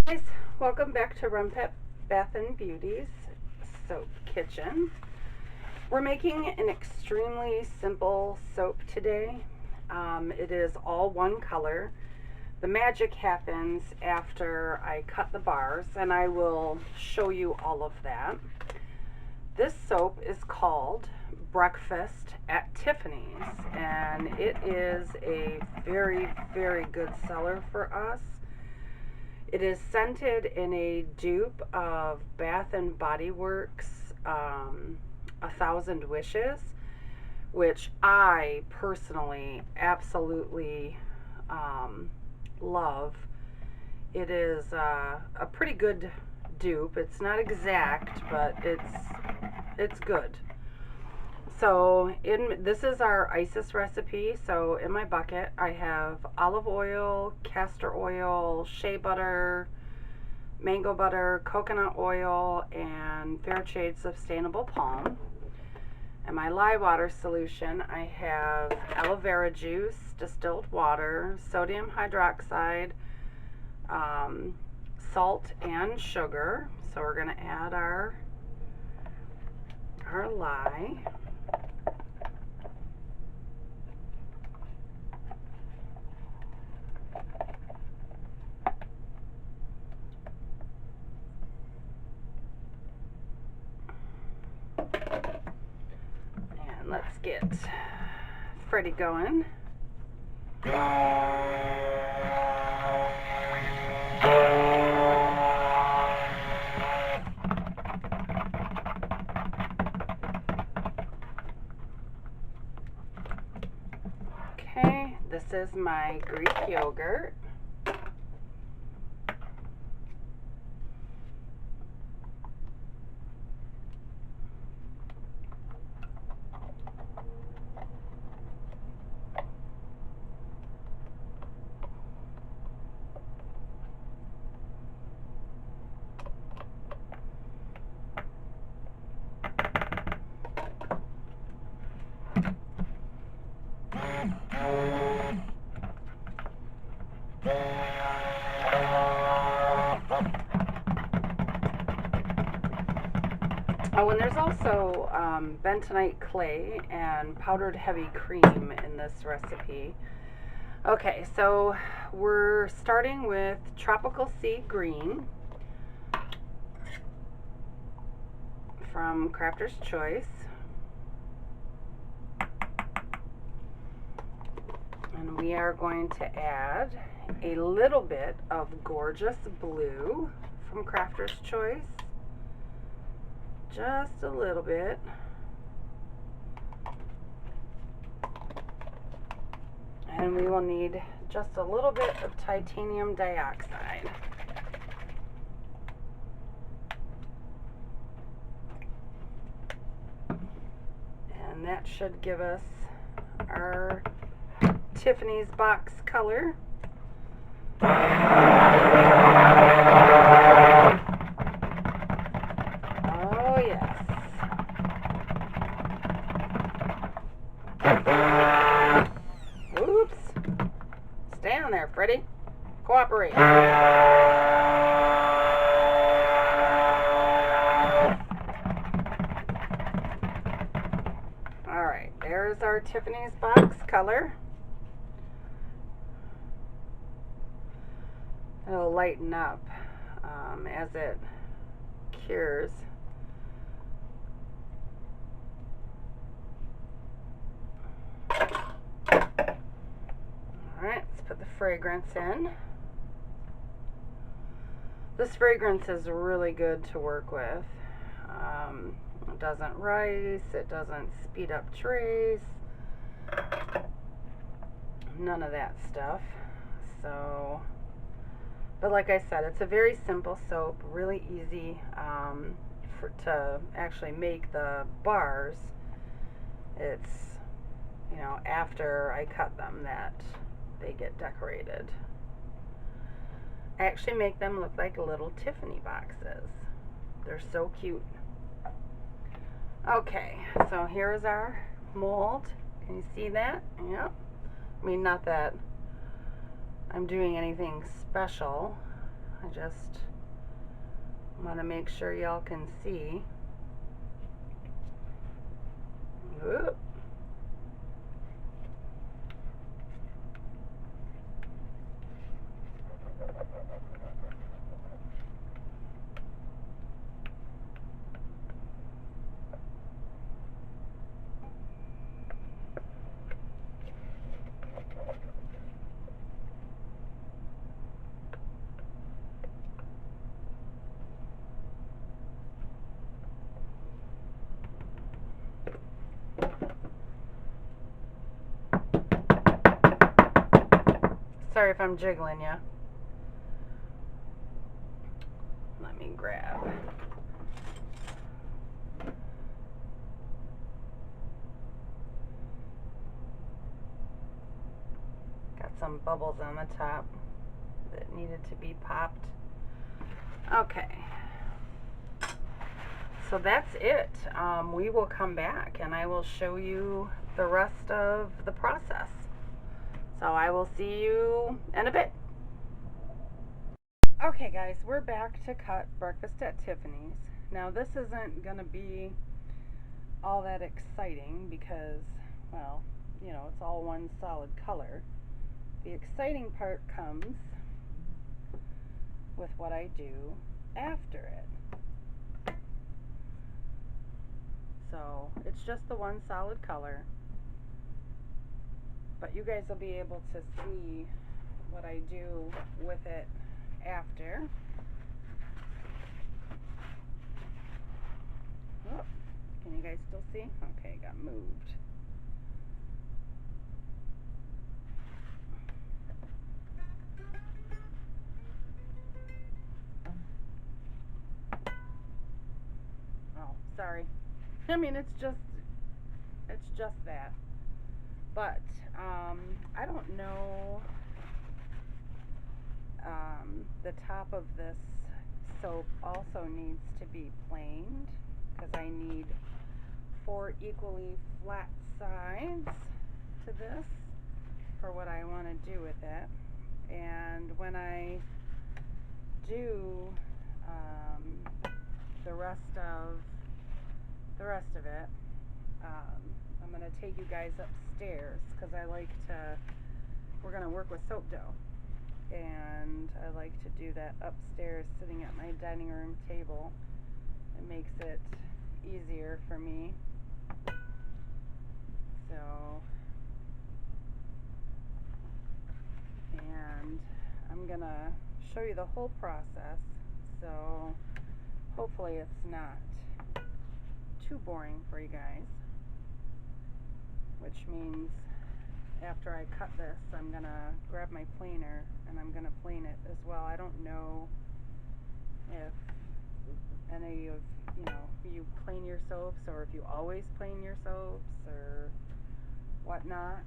Guys, welcome back to Renpet Bath Beauty's soap kitchen. We're making an extremely simple soap today. It is all one color. The magic happens after I cut the bars, and I will show you all of that. This soap is called Breakfast at Tiffany's, and it is a very, very good seller for us. It is scented in a dupe of Bath and Body Works 1,000 Wishes, which I personally absolutely love. It is a pretty good dupe. It's not exact, but it's good. So this is our ISIS recipe. So in my bucket I have olive oil, castor oil, shea butter, mango butter, coconut oil, and Fairtrade Sustainable Palm. In my lye water solution I have aloe vera juice, distilled water, sodium hydroxide, salt, and sugar. So we're going to add our lye. And let's get Freddie going. Okay, this is my Greek yogurt. Oh, and there's also bentonite clay and powdered heavy cream in this recipe. Okay, so we're starting with Tropical Sea Green from Crafter's Choice. And we are going to add a little bit of Gorgeous Blue from Crafter's Choice. Just a little bit. And we will need just a little bit of titanium dioxide. And that should give us our Tiffany's box color. Oh yes. Oops. Stay on there, Freddie. Cooperate. Alright, there's our Tiffany's box color. It'll lighten up as it cures. Alright, let's put the fragrance in. This fragrance is really good to work with. It doesn't rise, it doesn't speed up trace, none of that stuff. So, but like I said, it's a very simple soap, really easy to actually make the bars. It's, you know, after I cut them that they get decorated. I actually make them look like little Tiffany boxes. They're so cute. Okay, so here's our mold. Can you see that? Yep. I mean, not that I'm doing anything special. I just want to make sure y'all can see. Whoop. Sorry if I'm jiggling you. Let me grab. Got some bubbles on the top that needed to be popped. Okay. So that's it. We will come back and I will show you the rest of the process. So I will see you in a bit. Okay guys, we're back to cut Breakfast at Tiffany's. Now this isn't going to be all that exciting because, well, you know, it's all one solid color. The exciting part comes with what I do after it. So it's just the one solid color, but you guys will be able to see what I do with it after. Oh, can you guys still see? Okay, it got moved. Oh, sorry. I mean, it's just that. But I don't know. The top of this soap also needs to be planed because I need 4 equally flat sides to this for what I want to do with it. And when I do the rest of it, I'm going to take you guys upstairs because we're going to work with soap dough. And I like to do that upstairs sitting at my dining room table. It makes it easier for me. So, and I'm gonna show you the whole process, so hopefully it's not too boring for you guys, which means after I cut this, I'm gonna grab my planer and I'm gonna plane it as well. I don't know if any of you plane your soaps, or if you always plane your soaps or whatnot.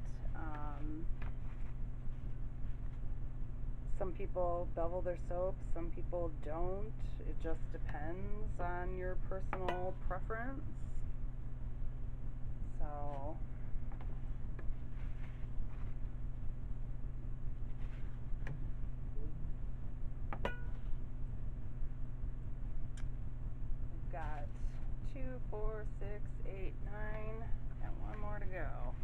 Some people bevel their soaps, some people don't. It just depends on your personal preference. So got 2, 4, 6, 8, 9, and 1 more to go.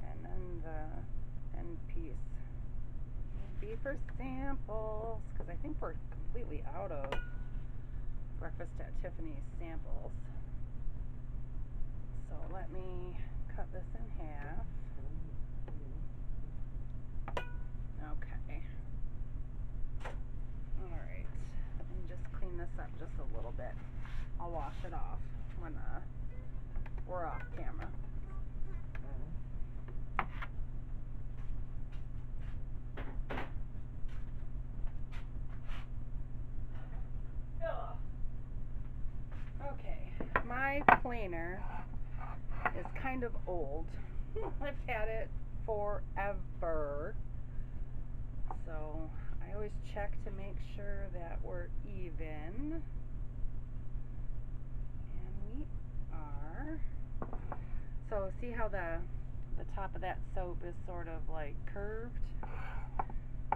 And then the end piece will be for samples, because I think we're completely out of Breakfast at Tiffany's samples. So let me cut this in half. Okay. Alright. And just clean this up just a little bit. I'll wash it off when we're off camera. Okay, my planer is kind of old. I've had it forever. So I always check to make sure that we're even. We are. So see how the top of that soap is sort of like curved?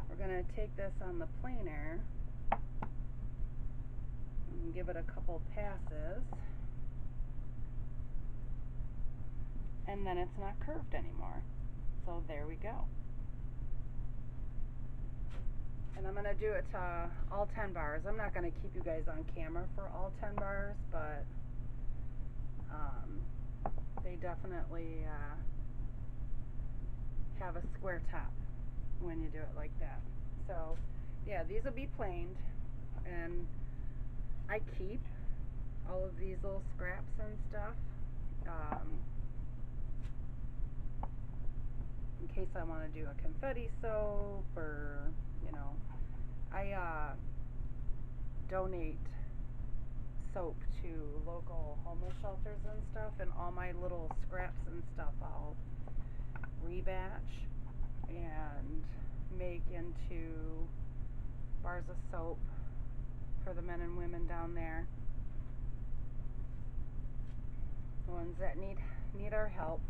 We're going to take this on the planer and give it a couple passes, and then it's not curved anymore. So there we go. And I'm going to do it to all 10 bars. I'm not going to keep you guys on camera for all 10 bars, but they definitely have a square top when you do it like that. So yeah, these will be planed, and I keep all of these little scraps and stuff in case I want to do a confetti soap, or you know, I donate soap to local homeless shelters and stuff, and all my little scraps and stuff I'll rebatch and make into bars of soap for the men and women down there, the ones that need our help.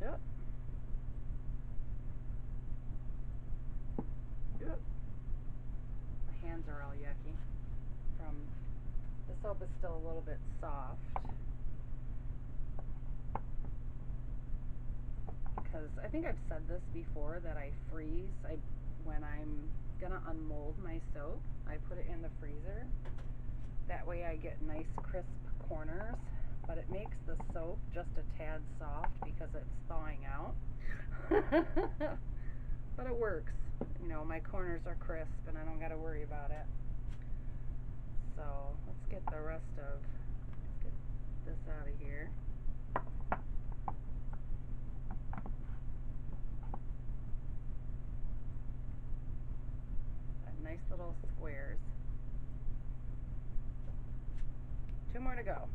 Yep. Yep. My hands are all yucky from the soap is still a little bit soft, because I think I've said this before that I freeze. When I'm gonna unmold my soap, I put it in the freezer. That way I get nice crisp corners, but it makes the soap just a tad soft because it's thawing out. But it works. You know, my corners are crisp and I don't gotta worry about it. So let's get this out of here. Nice little squares. 2 more to go.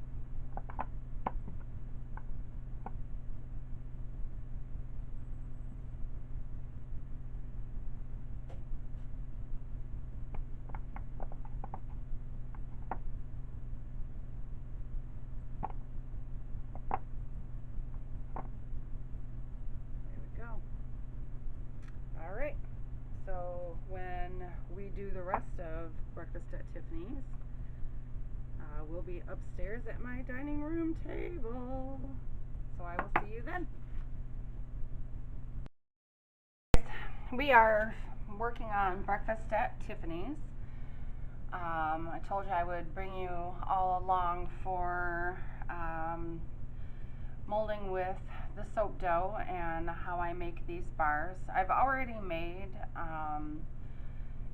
Do the rest of Breakfast at Tiffany's, we'll be upstairs at my dining room table. So I will see you then. We are working on Breakfast at Tiffany's. I told you I would bring you all along for molding with the soap dough and how I make these bars. I've already made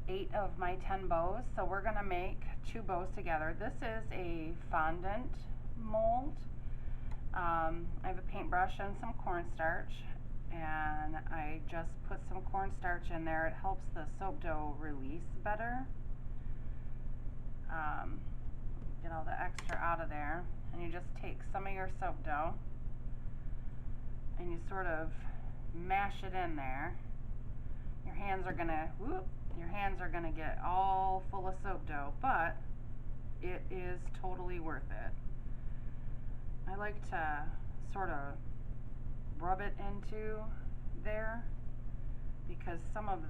8 of my 10 bows, so we're gonna make 2 bows together. This is a fondant mold. I have a paintbrush and some cornstarch, and I just put some cornstarch in there. It helps the soap dough release better. Get all the extra out of there, and you just take some of your soap dough and you sort of mash it in there. Your hands are gonna get all full of soap dough, but it is totally worth it. I like to sort of rub it into there because some of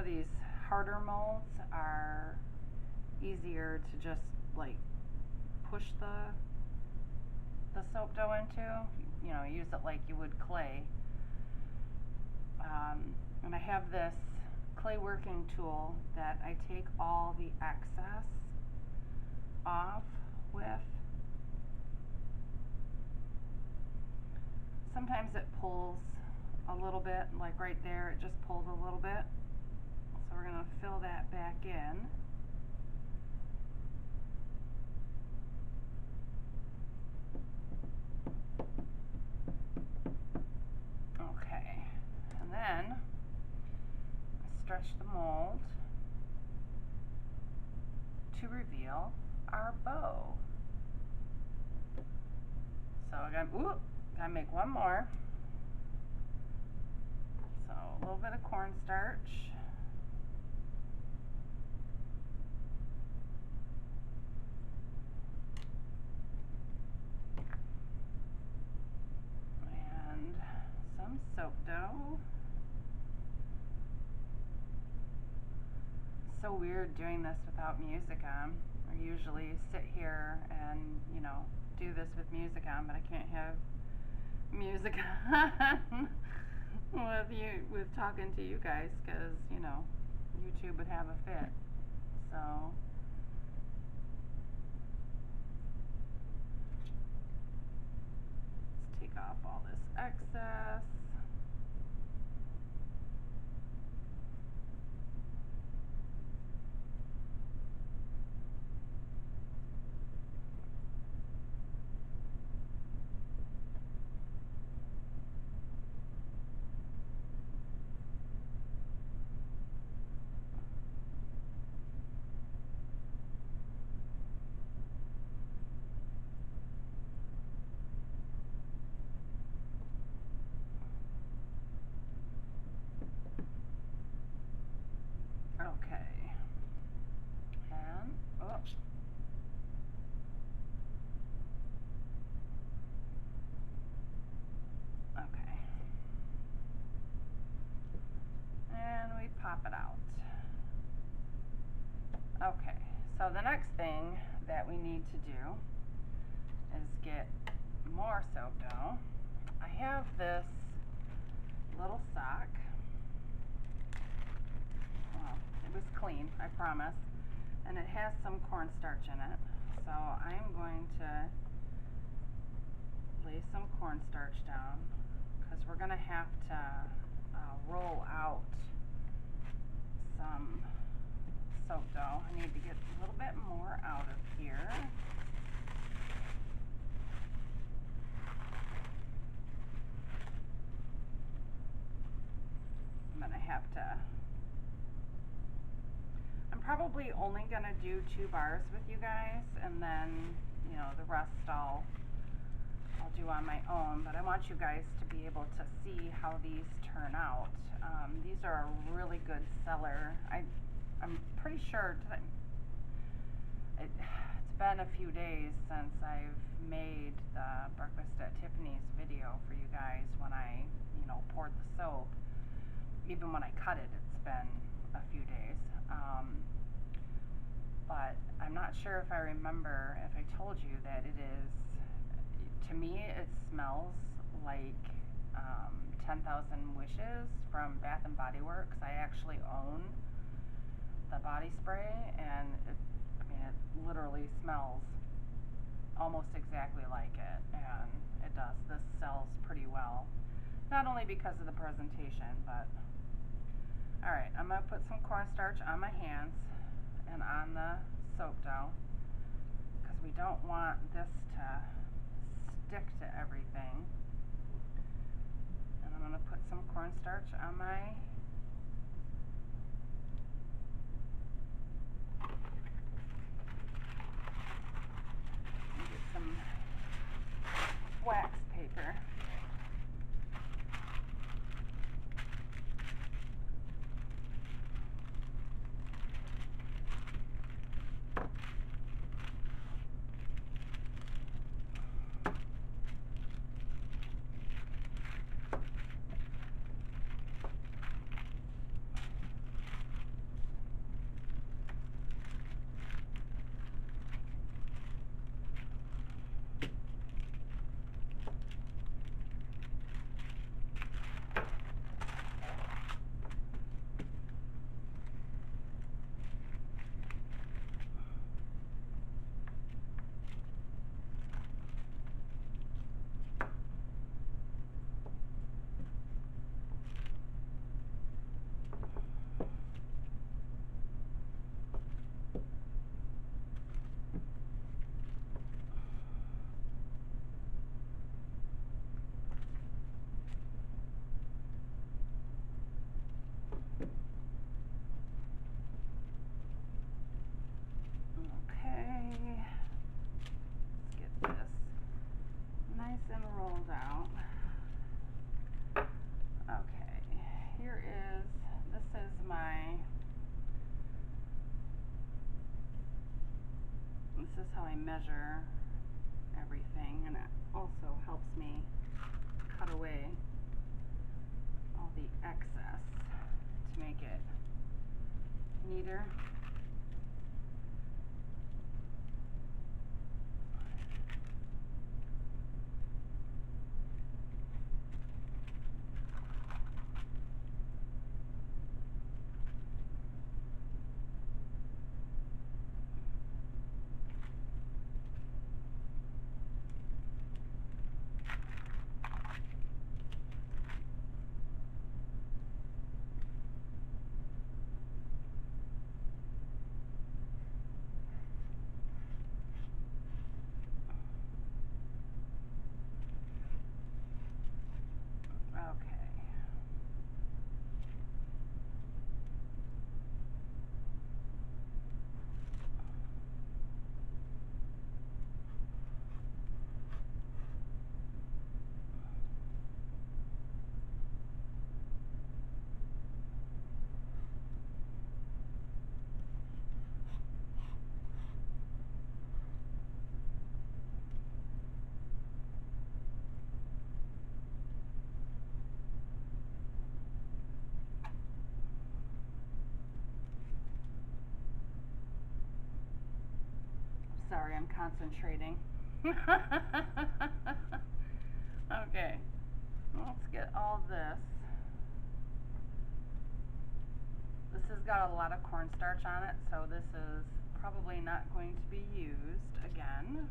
these harder molds are easier to just like push the soap dough into. You know, use it like you would clay. And I have this clay working tool that I take all the excess off with. Sometimes it pulls a little bit, like right there, it just pulled a little bit. So we're going to fill that back in. Okay, and then stretch the mold to reveal our bow. So I'm gotta make one more. So a little bit of cornstarch. And So weird doing this without music on. I usually sit here and, you know, do this with music on, but I can't have music on with talking to you guys, because, you know, YouTube would have a fit. So let's take off all this excess. Okay. And, oh. Okay. And we pop it out. Okay, so the next thing that we need to do is get more soap dough. I have this little sock. Well, it was clean, I promise. And it has some cornstarch in it. So I'm going to lay some cornstarch down, because we're going to have to roll out some soap dough. I need to get a little bit more out of here. I'm going to have to, I'm probably only going to do 2 bars with you guys, and then, you know, the rest I'll do on my own, but I want you guys to be able to see how these turn out. These are a really good seller. I'm pretty sure it's been a few days since I've made the Breakfast at Tiffany's video for you guys when I, you know, poured the soap. Even when I cut it, it's been a few days. But I'm not sure if I remember if I told you that it is, to me, it smells like 10,000 Wishes from Bath and Body Works. I actually own the body spray, and it literally smells almost exactly like it, and it does. This sells pretty well, not only because of the presentation, but alright, I'm going to put some cornstarch on my hands and on the soap dough, because we don't want this to stick to everything. And I'm going to put some cornstarch on my get some wax paper. Rolled out. Okay, this is how I measure everything, and it also helps me cut away all the excess to make it neater. Sorry, I'm concentrating. Okay, let's get all this. This has got a lot of cornstarch on it, so this is probably not going to be used again.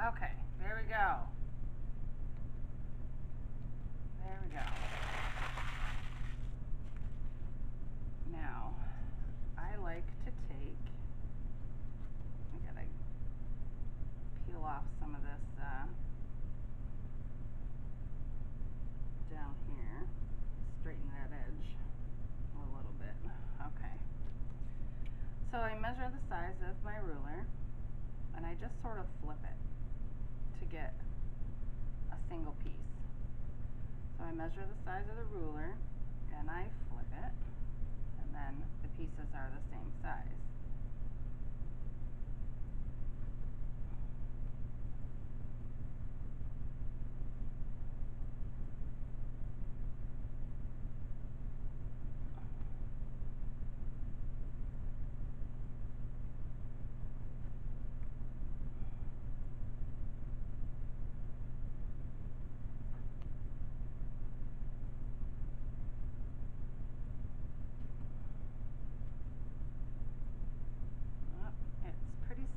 Okay, there we go. There we go. Now, I like to take, I gotta peel off some of this down here, straighten that edge a little bit. Okay. So I measure the size of my ruler, and I just sort of flip it to get a single piece. So I measure the size of the ruler and I flip it, and then the pieces are the same size.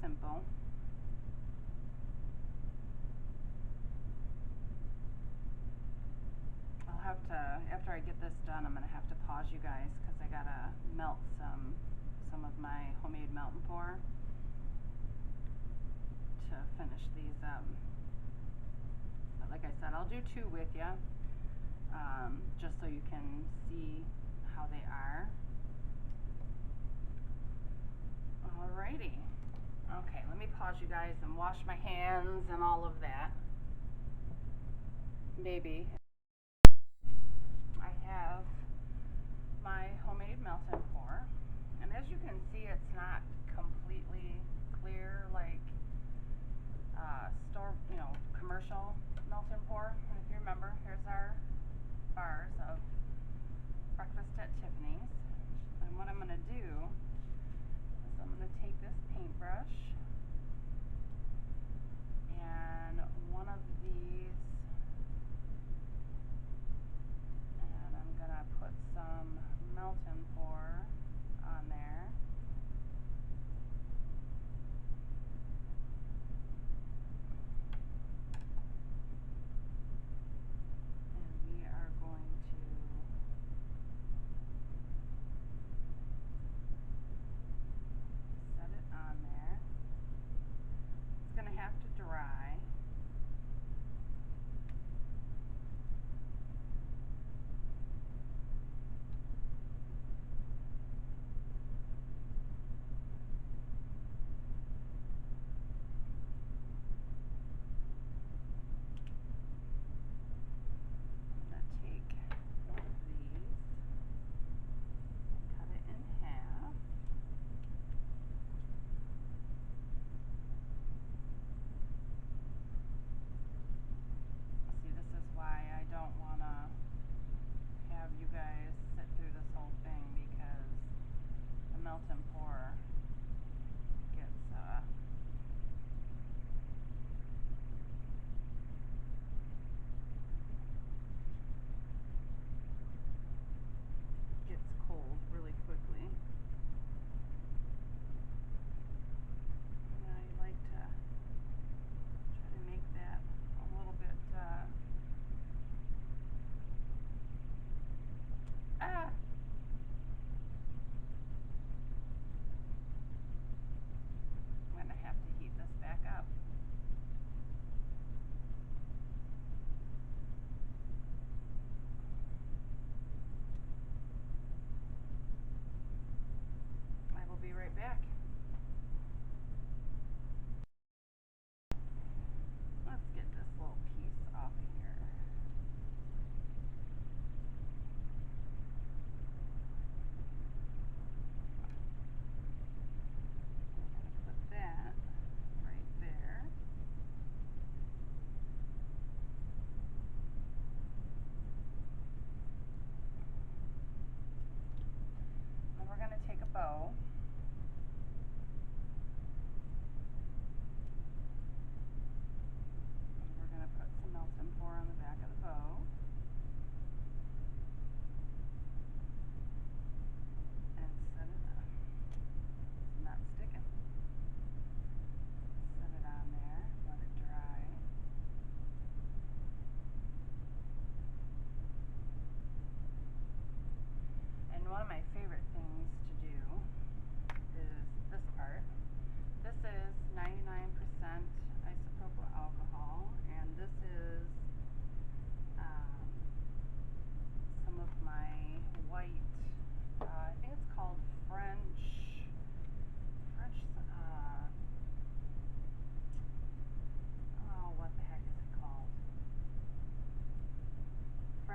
Simple. I'll have to, after I get this done, I'm going to have to pause you guys because I got to melt some of my homemade melt and pour to finish these up. But like I said, I'll do 2 with you, just so you can see how they are. Alrighty. Okay, let me pause you guys and wash my hands and all of that. Maybe. I have my homemade melt and pour, and as you can see, it's not completely clear like store, commercial melt and pour. And if you remember, here's our bars of Breakfast at Tiffany's. And what I'm going to do is I'm going to take this paintbrush and one of these, and I'm going to put some melt and pour on there. And we are going to set it on there.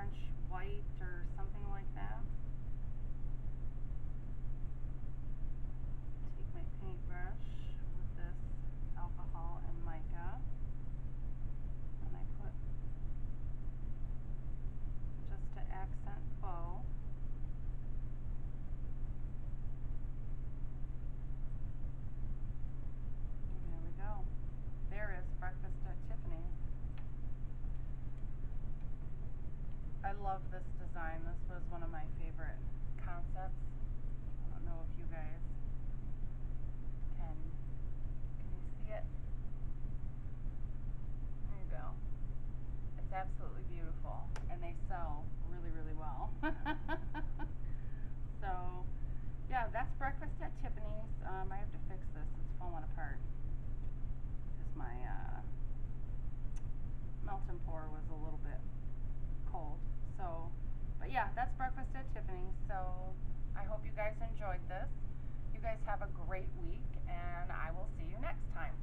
French white or something like that. Take my paintbrush with this alcohol and mica, and I put just to accent bow. And there we go. There is Breakfast at Tiffany's. I love this design. This was one of my favorite concepts. I don't know if you guys can you see it? There you go. It's absolutely beautiful, and they sell really, really well. So, yeah, that's Breakfast at Tiffany's. I have to fix this. It's falling apart because my melt and pour was a little bit cold. So, but yeah, that's Breakfast at Tiffany's. So, I hope you guys enjoyed this. You guys have a great week, and I will see you next time.